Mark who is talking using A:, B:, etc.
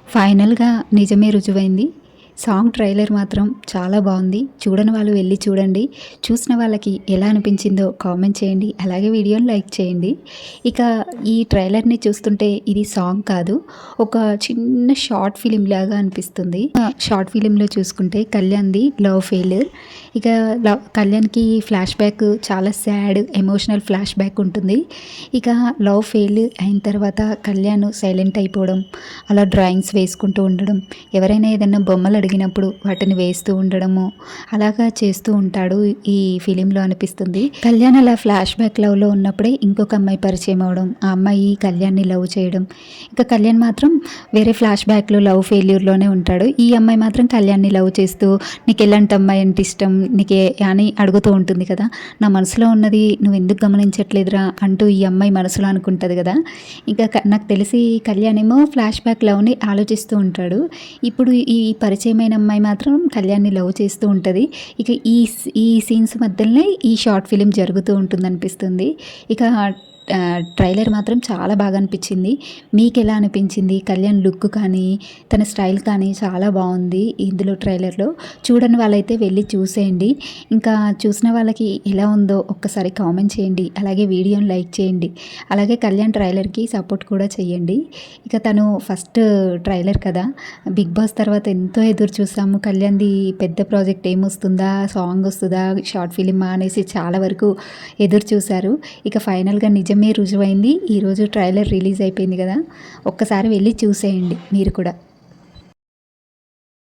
A: ఫైనల్‌గా నిజమే రుజువైంది. సాంగ్ ట్రైలర్ మాత్రం చాలా బావుంది. చూడని వాళ్ళు వెళ్లి చూడండి. చూసిన వాళ్ళకి ఎలా అనిపించిందో కామెంట్ చేయండి. అలాగే వీడియోని లైక్ చేయండి. ఇక ఈ ట్రైలర్‌ని చూస్తుంటే ఇది సాంగ్ కాదు. ఒక చిన్న షార్ట్ ఫిల్మ్ లాగా అనిపిస్తుంది. షార్ట్ ఫిల్మ్‌లో చూసుకుంటే కళ్యాణ్‌ది లవ్ ఫెయిల్యూర్. ఇక కళ్యాణ్‌కి ఫ్లాష్ బ్యాక్ చాలా సాడ్ ఎమోషనల్ ఫ్లాష్ బ్యాక్ ఉంటుంది. ఇక లవ్ ఫెయిల్ అయిన తర్వాత కళ్యాణ్ సైలెంట్ అయిపోవడం, అలా డ్రాయింగ్స్ వేసుకుంటూ ఉండడం, ఎవరైనా ఏదైనా బొమ్మలు అడిగినప్పుడు వాటిని వేస్తూ ఉండడము అలాగా చేస్తూ ఉంటాడు ఈ ఫిలింలో అనిపిస్తుంది. కళ్యాణ్ అలా ఫ్లాష్ బ్యాక్ లవ్లో ఉన్నప్పుడే ఇంకొక అమ్మాయి పరిచయం అవడం, ఆ అమ్మాయి కళ్యాణ్ని లవ్ చేయడం, ఇంకా కళ్యాణ్ మాత్రం వేరే ఫ్లాష్ బ్యాక్లో లవ్ ఫెయిల్యూర్లోనే ఉంటాడు. ఈ అమ్మాయి మాత్రం కళ్యాణ్ని లవ్ చేస్తూ నీకు ఎలాంటి అమ్మాయి అంటే ఇష్టం నీకే అని అడుగుతూ ఉంటుంది కదా. నా మనసులో ఉన్నది నువ్వు ఎందుకు గమనించట్లేదురా అంటూ ఈ అమ్మాయి మనసులో అనుకుంటుంది కదా. ఇంకా నాకు తెలిసి కళ్యాణ్ ఏమో ఫ్లాష్ బ్యాక్ లవ్ని ఆలోచిస్తూ ఉంటాడు. ఇప్పుడు ఈ పరిచయమైన అమ్మాయి మాత్రం కళ్యాణ్ని లవ్ చేస్తూ ఉంటుంది. ఇక ఈ సీన్స్ మధ్యలోనే ఈ షార్ట్ ఫిలిం జరుగుతూ ఉంటుంది అనిపిస్తుంది. ఇక ట్రైలర్ మాత్రం చాలా బాగా అనిపించింది. మీకు ఎలా అనిపించింది? కళ్యాణ్ లుక్ కానీ తన స్టైల్ కానీ చాలా బాగుంది ఇందులో ట్రైలర్లో. చూడని వాళ్ళైతే వెళ్ళి చూసేయండి. ఇంకా చూసిన వాళ్ళకి ఎలా ఉందో ఒక్కసారి కామెంట్ చేయండి. అలాగే వీడియోని లైక్ చేయండి. అలాగే కళ్యాణ్ ట్రైలర్కి సపోర్ట్ కూడా చేయండి. ఇక తను ఫస్ట్ ట్రైలర్ కదా, బిగ్ బాస్ తర్వాత ఎంతో ఎదురు చూసాము. కళ్యాణ్ది పెద్ద ప్రాజెక్ట్ ఏమొస్తుందా, సాంగ్ వస్తుందా, షార్ట్ ఫిలిమా అనేసి చాలా వరకు ఎదురు చూశారు. ఇక ఫైనల్గా నిజమే రుజువైంది. ఈరోజు ట్రైలర్ రిలీజ్ అయిపోయింది కదా, ఒక్కసారి వెళ్ళి చూసేయండి మీరు కూడా.